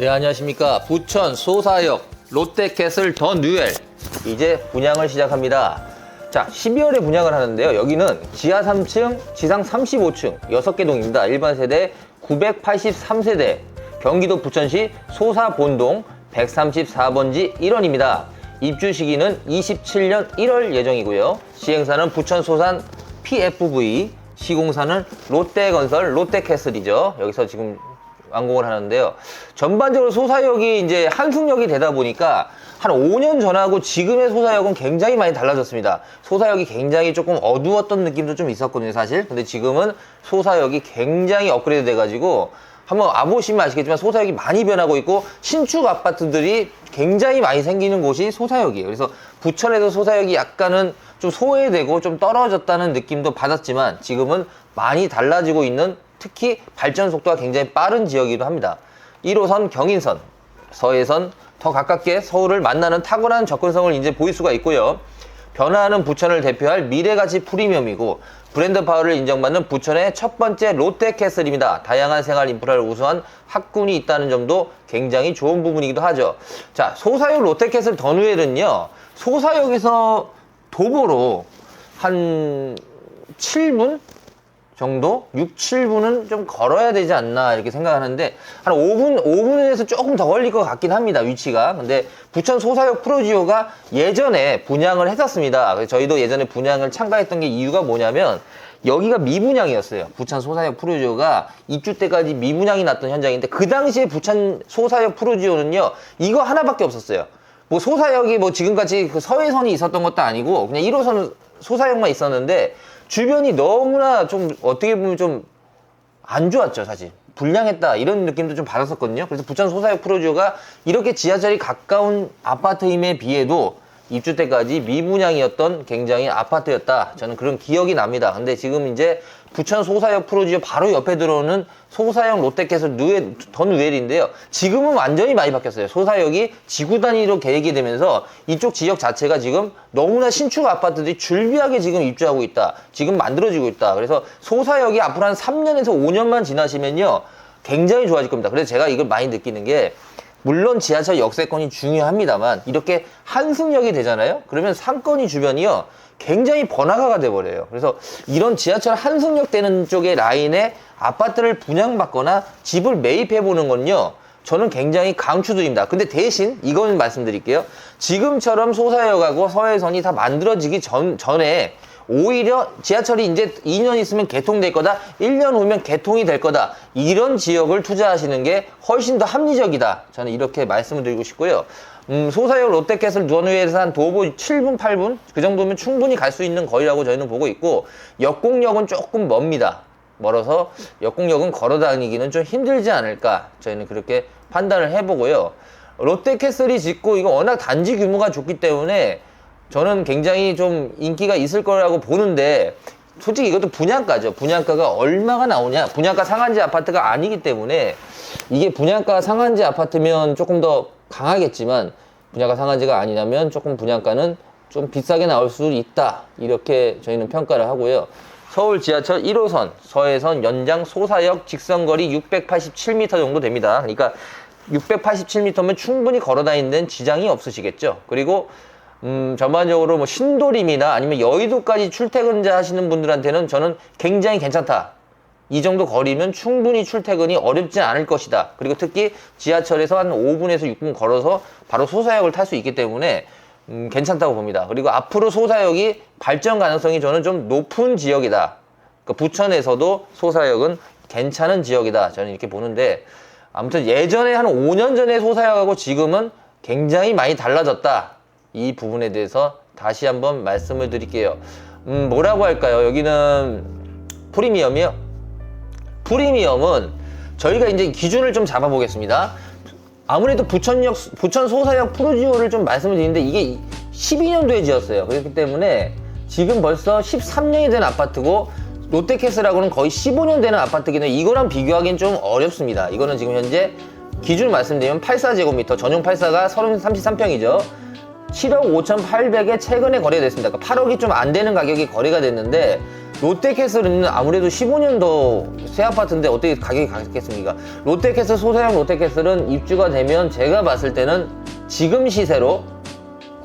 네, 안녕하십니까. 부천 소사역 롯데캐슬 더 뉴엘 이제 분양을 시작합니다. 자, 12월에 분양을 하는데요. 여기는 지하 3층, 지상 35층 6개 동입니다. 일반 세대 983세대, 경기도 부천시 소사본동 134번지 1원입니다. 입주 시기는 27년 1월 예정이고요. 시행사는 부천 소산 PFV, 시공사는 롯데건설 롯데캐슬이죠. 여기서 지금 완공을 하는데요. 전반적으로 소사역이 이제 한승역이 되다 보니까 한 5년 전하고 지금의 소사역은 굉장히 많이 달라졌습니다. 소사역이 굉장히 조금 어두웠던 느낌도 좀 있었거든요, 사실. 근데 지금은 소사역이 굉장히 업그레이드 돼가지고 한번 와보시면 아시겠지만 소사역이 많이 변하고 있고 신축 아파트들이 굉장히 많이 생기는 곳이 소사역이에요. 그래서 부천에서 소사역이 약간은 좀 소외되고 좀 떨어졌다는 느낌도 받았지만 지금은 많이 달라지고 있는, 특히 발전 속도가 굉장히 빠른 지역이기도 합니다. 1호선 경인선, 서해선 더 가깝게 서울을 만나는 탁월한 접근성을 이제 보일 수가 있고요. 변화하는 부천을 대표할 미래가치 프리미엄이고 브랜드 파워를 인정받는 부천의 첫 번째 롯데캐슬입니다. 다양한 생활 인프라를 우수한 학군이 있다는 점도 굉장히 좋은 부분이기도 하죠. 자, 소사역 롯데캐슬 더 뉴엘은요, 소사역에서 도보로 한 7분 정도? 6, 7분은 좀 걸어야 되지 않나 이렇게 생각하는데 한 5분에서 조금 더 걸릴 것 같긴 합니다, 위치가. 근데 부천 소사역 프로지오가 예전에 분양을 했었습니다. 그래서 저희도 예전에 분양을 참가했던 게 이유가 뭐냐면 여기가 미분양이었어요. 부천 소사역 프로지오가 입주 때까지 미분양이 났던 현장인데 그 당시에 부천 소사역 프로지오는요, 이거 하나밖에 없었어요. 뭐 소사역이 뭐 지금까지 그 서해선이 있었던 것도 아니고 그냥 1호선 소사역만 있었는데 주변이 너무나 좀 어떻게 보면 좀 안 좋았죠, 사실. 불량했다 이런 느낌도 좀 받았었거든요. 그래서 부천 소사역 프로지오가 이렇게 지하철이 가까운 아파트임에 비해도 입주 때까지 미분양이었던 굉장히 아파트였다, 저는 그런 기억이 납니다. 근데 지금 이제 부천 소사역 프로지오 바로 옆에 들어오는 소사역 롯데캐슬 더 뉴엘인데요. 지금은 완전히 많이 바뀌었어요. 소사역이 지구 단위로 계획이 되면서 이쪽 지역 자체가 지금 너무나 신축 아파트들이 줄비하게 지금 입주하고 있다, 지금 만들어지고 있다. 그래서 소사역이 앞으로 한 3년에서 5년만 지나시면요 굉장히 좋아질 겁니다. 그래서 제가 이걸 많이 느끼는 게, 물론 지하철 역세권이 중요합니다만 이렇게 한승역이 되잖아요. 그러면 상권이 주변이요 굉장히 번화가가 돼버려요. 그래서 이런 지하철 한승역 되는 쪽의 라인에 아파트를 분양받거나 집을 매입해보는 건요 저는 굉장히 강추드립니다. 근데 대신 이건 말씀드릴게요. 지금처럼 소사역하고 서해선이 다 만들어지기 전에 오히려 지하철이 이제 2년 있으면 개통될 거다, 1년 후면 개통이 될 거다, 이런 지역을 투자하시는 게 훨씬 더 합리적이다, 저는 이렇게 말씀을 드리고 싶고요. 소사역 롯데캐슬 더 뉴엘에서 한 도보 7분, 8분 그 정도면 충분히 갈 수 있는 거리라고 저희는 보고 있고, 역공역은 조금 멉니다. 멀어서 역공역은 걸어 다니기는 좀 힘들지 않을까, 저희는 그렇게 판단을 해보고요. 롯데캐슬이 짓고 이거 워낙 단지 규모가 좋기 때문에 저는 굉장히 좀 인기가 있을 거라고 보는데, 솔직히 이것도 분양가죠. 분양가가 얼마가 나오냐, 분양가 상한제 아파트가 아니기 때문에 이게 분양가 상한제 아파트면 조금 더 강하겠지만 분양가 상한제가 아니라면 조금 분양가는 좀 비싸게 나올 수 있다, 이렇게 저희는 평가를 하고요. 서울 지하철 1호선 서해선 연장 소사역 직선거리 687m 정도 됩니다. 그러니까 687m면 충분히 걸어 다니는 데는 지장이 없으시겠죠. 그리고 전반적으로 뭐 신도림이나 아니면 여의도까지 출퇴근자 하시는 분들한테는 저는 굉장히 괜찮다, 이 정도 거리면 충분히 출퇴근이 어렵지 않을 것이다. 그리고 특히 지하철에서 한 5분에서 6분 걸어서 바로 소사역을 탈 수 있기 때문에 괜찮다고 봅니다. 그리고 앞으로 소사역이 발전 가능성이 저는 좀 높은 지역이다. 그러니까 부천에서도 소사역은 괜찮은 지역이다, 저는 이렇게 보는데, 아무튼 예전에 한 5년 전에 소사역하고 지금은 굉장히 많이 달라졌다, 이 부분에 대해서 다시 한번 말씀을 드릴게요. 뭐라고 할까요? 여기는 프리미엄이요. 프리미엄은 저희가 이제 기준을 좀 잡아보겠습니다. 아무래도 부천 소사역 프로지오를 좀 말씀을 드리는데 이게 12년도에 지었어요. 그렇기 때문에 지금 벌써 13년이 된 아파트고, 롯데캐슬하고는 거의 15년 되는 아파트긴 해요. 이거랑 비교하기는 좀 어렵습니다. 이거는 지금 현재 기준 말씀드리면 84제곱미터, 전용 84가 33평이죠. 7억 5,800에 최근에 거래됐습니다. 그러니까 8억이 좀 안 되는 가격이 거래가 됐는데 롯데캐슬은 아무래도 15년 더 새 아파트인데 어떻게 가격이 가겠습니까? 롯데캐슬, 소사역 롯데캐슬은 입주가 되면 제가 봤을 때는 지금 시세로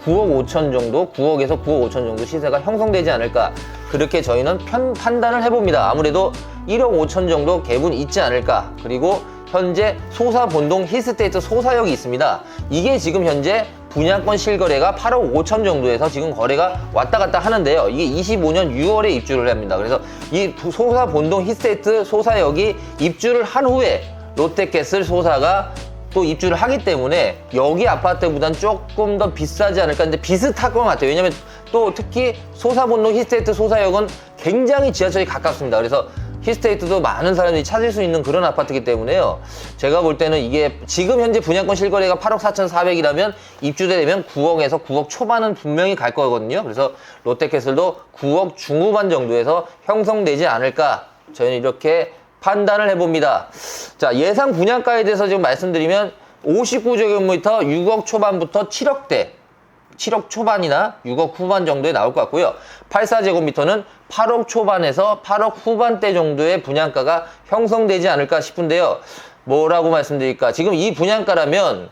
9억 5천 정도, 9억에서 9억 5천 정도 시세가 형성되지 않을까, 그렇게 저희는 판단을 해봅니다. 아무래도 1억 5천 정도 갭은 있지 않을까. 그리고 현재 소사본동 힐스테이트 소사역이 있습니다. 이게 지금 현재 분양권 실거래가 8억 5천 정도에서 지금 거래가 왔다 갔다 하는데요. 이게 25년 6월에 입주를 합니다. 그래서 이 소사본동 힐스테이트 소사역이 입주를 한 후에 롯데캐슬 소사가 또 입주를 하기 때문에 여기 아파트보단 조금 더 비싸지 않을까. 근데 비슷할 것 같아요. 왜냐면 또 특히 소사본동 힐스테이트 소사역은 굉장히 지하철이 가깝습니다. 그래서 힐스테이트도 많은 사람들이 찾을 수 있는 그런 아파트이기 때문에요. 제가 볼 때는 이게 지금 현재 분양권 실거래가 8억 4,400이라면 입주되면 9억에서 9억 초반은 분명히 갈 거거든요. 그래서 롯데캐슬도 9억 중후반 정도에서 형성되지 않을까, 저희는 이렇게 판단을 해봅니다. 자, 예상 분양가에 대해서 지금 말씀드리면 59제곱미터 6억 초반부터 7억대, 7억 초반이나 6억 후반 정도에 나올 것 같고요. 84제곱미터는 8억 초반에서 8억 후반대 정도의 분양가가 형성되지 않을까 싶은데요. 뭐라고 말씀드릴까? 지금 이 분양가라면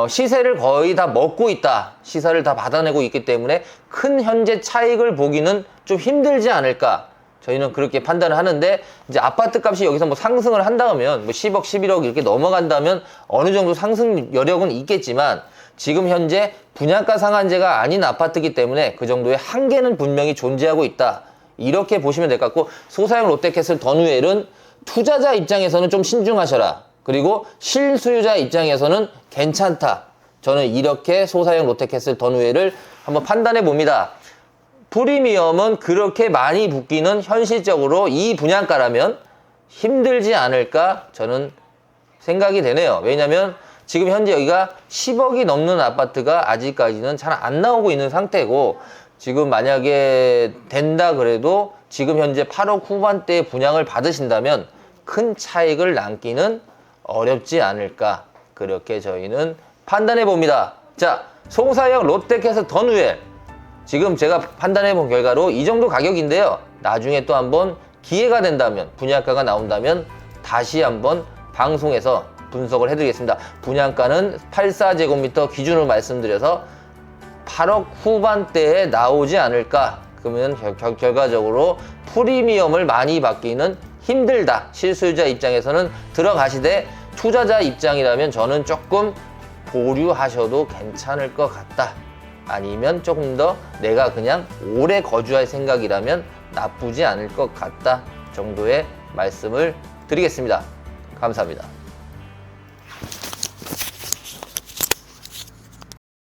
시세를 거의 다 먹고 있다, 시세를 다 받아내고 있기 때문에 큰 현재 차익을 보기는 좀 힘들지 않을까, 저희는 그렇게 판단을 하는데, 이제 아파트 값이 여기서 뭐 상승을 한다면 뭐 10억, 11억 이렇게 넘어간다면 어느 정도 상승 여력은 있겠지만, 지금 현재 분양가 상한제가 아닌 아파트이기 때문에 그 정도의 한계는 분명히 존재하고 있다, 이렇게 보시면 될 것 같고, 소사역 롯데캐슬 더누웰은 투자자 입장에서는 좀 신중하셔라, 그리고 실수요자 입장에서는 괜찮다, 저는 이렇게 소사역 롯데캐슬 더누웰을 한번 판단해 봅니다. 프리미엄은 그렇게 많이 붙기는 현실적으로 이 분양가라면 힘들지 않을까, 저는 생각이 되네요. 왜냐면 지금 현재 여기가 10억이 넘는 아파트가 아직까지는 잘 안 나오고 있는 상태고, 지금 만약에 된다 그래도 지금 현재 8억 후반대에 분양을 받으신다면 큰 차익을 남기는 어렵지 않을까, 그렇게 저희는 판단해 봅니다. 자, 소사역 롯데캐슬 더누웰, 지금 제가 판단해 본 결과로 이 정도 가격인데요. 나중에 또 한번 기회가 된다면, 분양가가 나온다면 다시 한번 방송에서 분석을 해드리겠습니다. 분양가는 84제곱미터 기준으로 말씀드려서 8억 후반대에 나오지 않을까. 그러면 결과적으로 프리미엄을 많이 받기는 힘들다, 실수요자 입장에서는 들어가시되, 투자자 입장이라면 저는 조금 보류하셔도 괜찮을 것 같다, 아니면 조금 더 내가 그냥 오래 거주할 생각이라면 나쁘지 않을 것 같다 정도의 말씀을 드리겠습니다. 감사합니다.